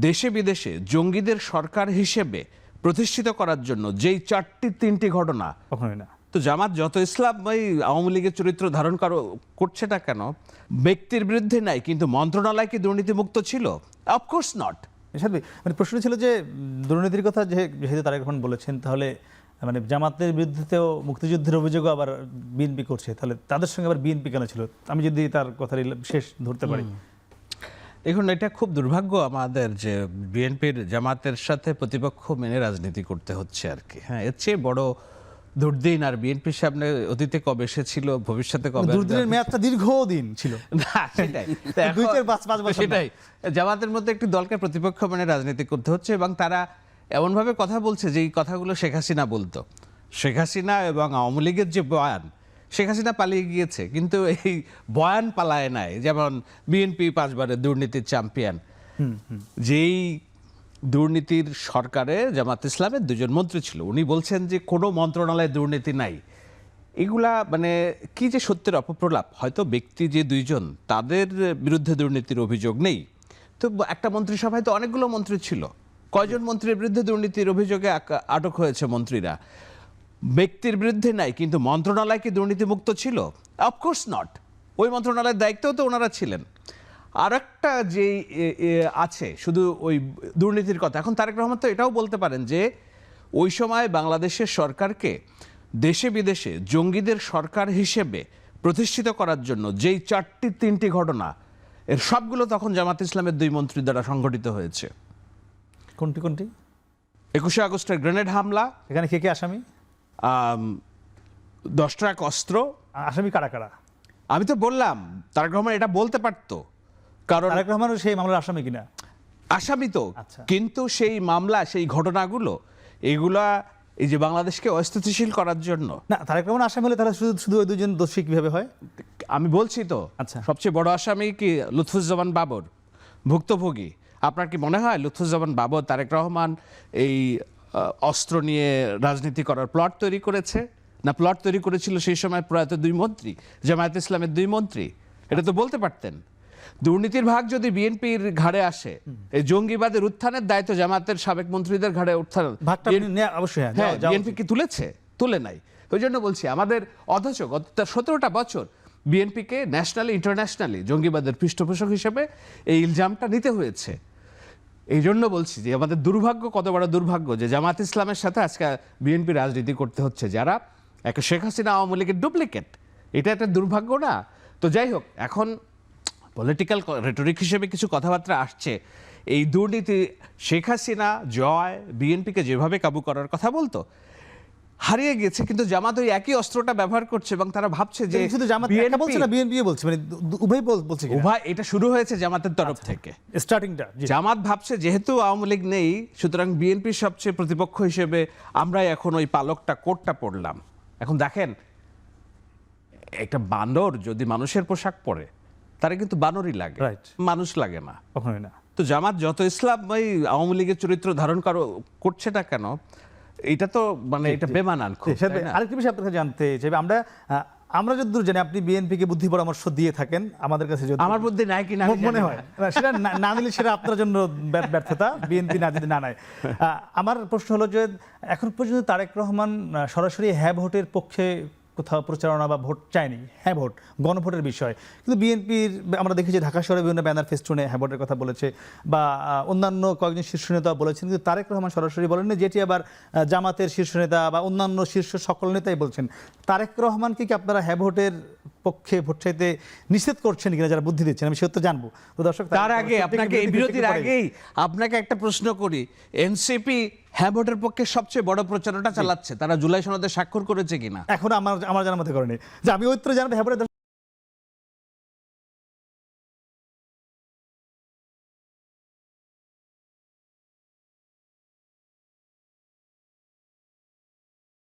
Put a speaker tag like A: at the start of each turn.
A: দেশে বিদেশে জঙ্গিদের সরকার হিসেবে প্রতিষ্ঠিত করার জন্য যেই তিনটি ঘটনা,
B: কখনোই না।
A: তো জামাত যত ইসলামী আওয়ামী লীগের চরিত্র ধারণ করছে না কেন, ব্যক্তির বিরুদ্ধে নাই কিন্তু মন্ত্রণালয় কি দুর্নীতিমুক্ত ছিল? Of course not.
B: মানে প্রশ্ন ছিল যে দুর্নীতির কথা যেহেতু তারেক রহমান বলেছেন, তাহলে মানে জামাতের বিরুদ্ধেও মুক্তিযুদ্ধের অভিযোগও আবার বিএনপি করছে, তাহলে তাদের সঙ্গে আবার বিএনপি কেন ছিল? আমি যদি তার কথা শেষ ধরতে পারি।
A: দেখুন, এটা খুব দুর্ভাগ্য আমাদের যে বিএনপির জামাতের সাথে প্রতিপক্ষ মেনে রাজনীতি করতে হচ্ছে আর কি। হ্যাঁ, এর চেয়ে বড় দুর্দিন আর বিএনপির সামনে অতীতে কবে এসেছিল, ভবিষ্যতে কবে?
B: দুর্দিনের মেয়াদটা দীর্ঘদিন ছিল
A: না, সেটাই সেটাই জামাতের মধ্যে একটি দলকে প্রতিপক্ষ মেনে রাজনীতি করতে হচ্ছে, এবং তারা এমনভাবে কথা বলছে যে এই কথাগুলো শেখ হাসিনা বলতো। শেখ হাসিনা এবং আওয়ামী লীগের যে বয়ান, শেখ হাসিনা পালিয়ে গিয়েছে কিন্তু এই বয়ান পালায় নাই। যেমন বিএনপি 5 বারের দুর্নীতির চ্যাম্পিয়ন, যেই দুর্নীতির সরকারে জামাত ইসলামের 2জন মন্ত্রী ছিল, উনি বলছেন যে কোনো মন্ত্রণালয়ে দুর্নীতি নাই। এগুলা মানে কি যে সত্যের অপপ্রলাপ। হয়তো ব্যক্তি যে 2জন তাদের বিরুদ্ধে দুর্নীতির অভিযোগ নেই, তো একটা মন্ত্রিসভায় তো অনেকগুলো মন্ত্রী ছিল। কয়জন মন্ত্রীর বিরুদ্ধে দুর্নীতির অভিযোগে আটক হয়েছে মন্ত্রীরা? ব্যক্তির বিরুদ্ধে নাই কিন্তু মন্ত্রণালয় কি দুর্নীতিমুক্ত ছিল? Of course not. ওই মন্ত্রণালয়ের দায়িত্বেও তো ওনারা ছিলেন। আর একটা যে আছে শুধু ওই দুর্নীতির কথা, এখন তারেক রহমান তো এটাও বলতে পারেন যে ওই সময় বাংলাদেশের সরকারকে দেশে বিদেশে জঙ্গিদের সরকার হিসেবে প্রতিষ্ঠিত করার জন্য যেই তিনটি ঘটনা, এর সবগুলো তখন জামাত ইসলামের 2 মন্ত্রী দ্বারা সংঘটিত হয়েছে।
B: কোনটি কোনটি?
A: 21শে আগস্টের গ্রেনেড হামলা,
B: এখানে কে কে আসামি?
A: 10 ট্রাক অস্ত্র।
B: আসামি কারা কারা?
A: আমি তো বললাম তারেক রহমান এটা বলতে পারতো, কারণ
B: তারেক রহমানও সেই মামলার আসামি কিনা?
A: আসামি তো।
B: আচ্ছা।
A: কিন্তু সেই মামলা, সেই ঘটনাগুলো, এগুলা এই যে বাংলাদেশকে অস্থিতিশীল করার জন্য।
B: না, তারেক রহমান আসামি হলে তাহলে শুধু ওই 2জন দোষী কিভাবে হয়?
A: আমি বলছি তো।
B: আচ্ছা।
A: সবচেয়ে বড় আসামি কি লুৎফুজ্জামান বাবর, ভুক্তভোগী। আপনার কি মনে হয় লুৎফুজ্জামান বাবর তারেক রহমান এই অস্ত্র নিয়ে রাজনীতি করার প্লট তৈরি করেছে? না, প্লট তৈরি করেছিল সেই সময় প্রয়াত 2 মন্ত্রী, জামায়াত ইসলামের 2 মন্ত্রী। এটা তো বলতে পারতেন। দুর্নীতির ভাগ যদি বিএনপির ঘাড়ে আসে, এই জঙ্গিবাদের উত্থানের দায়িত্ব জামাতের সাবেক মন্ত্রীদের ঘাড়ে উত্থান
B: অবশ্যই।
A: হ্যাঁ, বিএনপি কি তুলে নাই? ওই জন্য বলছি আমাদের অথচ গত 17টা বছর বিএনপিকে ন্যাশনালি ইন্টারন্যাশনালি জঙ্গিবাদের পৃষ্ঠপোষক হিসেবে এই ইলজামটা নিতে হয়েছে। এই জন্য বলছি যে আমাদের দুর্ভাগ্য, কত বড় দুর্ভাগ্য যে জামাত ইসলামের সাথে আজকে বিএনপি রাজনীতি করতে হচ্ছে, যারা একটা শেখ হাসিনা আওয়ামী লীগের ডুপ্লিকেট। এটা একটা দুর্ভাগ্য না? তো যাই হোক, এখন পলিটিক্যাল রেটরিক হিসেবে কিছু কথাবার্তা আসছে। এই দুর্নীতি, শেখ হাসিনা জয় বিএনপিকে যেভাবে কাবু করার কথা বলতো, হারিয়ে গেছে, কিন্তু জামাত ওই একই অস্ত্রটা ব্যবহার করছে এবং তারা ভাবছে যে
B: শুধু জামাত একা বলছে না, বিএনপি বলছে, মানে উভয় বলছে।
A: উভয়, এটা শুরু হয়েছে জামাতের তরফ থেকে।
B: স্টার্টিংটা
A: জামাত ভাবছে যেহেতু আওয়ামী লীগ নেই, সুতরাং বিএনপির সবচেয়ে প্রতিপক্ষ হিসেবে আমরাই এখন ওই কোটটা পড়লাম। এখন দেখেন, একটা বানর যদি মানুষের পোশাক পরে, তারা কিন্তু বানরই লাগে, মানুষ লাগে না,
B: কখনোই না।
A: তো জামাত যত ইসলামী আওয়ামী লীগের চরিত্র ধারণ করছে না কেন, এটা তো মানে এটা বেমানান খুব।
B: আরেকটি বিষয় আপনার কাছে জানতে চাই, আমরা যতদূর জানি আপনি বিএনপিকে বুদ্ধি পরামর্শ দিয়ে থাকেন, আমাদের কাছে যদি
A: আমার বুদ্ধি নাই কি না
B: মনে হয়, সেটা না নিলে সেটা আপনার জন্য ব্যর্থতা, বিএনপি না যদি না নেয়। আমার প্রশ্ন হলো যে এখন পর্যন্ত তারেক রহমান সরাসরি হ্যাঁ ভোটের পক্ষে কোথাও প্রচারণা বা ভোট চায়নি, হ্যাঁ ভোট, গণভোটের বিষয়। কিন্তু বিএনপির আমরা দেখেছি ঢাকা শহরে বিভিন্ন ব্যানার ফেস্টুনে হ্যাঁ ভোটের কথা বলেছে, বা অন্যান্য কয়েকজন শীর্ষ নেতা বলেছেন, কিন্তু তারেক রহমান সরাসরি বলেননি, যেটি আবার জামাতের শীর্ষ নেতা বা অন্যান্য শীর্ষ সকল নেতাই বলছেন। তারেক রহমানকে কি আপনারা হ্যাঁ ভোটের পক্ষে ভোট চাইতে নিষেধ করছেন কিনা, যারা বুদ্ধি দিচ্ছেন? আমি সত্য জানবো। তো দর্শক,
A: তার আগে আপনাকে এই বিরতির আগেই আপনাকে একটা প্রশ্ন করি, এনসিপি হ্যাঁ ভোটের পক্ষে সবচেয়ে বড় প্রচারণাটা চালাচ্ছে, তারা জুলাই সনদে স্বাক্ষর করেছে কিনা?
B: এখন আমার জানার মধ্যে করেনি, যে আমি ঐত্র জানাবো হ্যাঁ ভোটের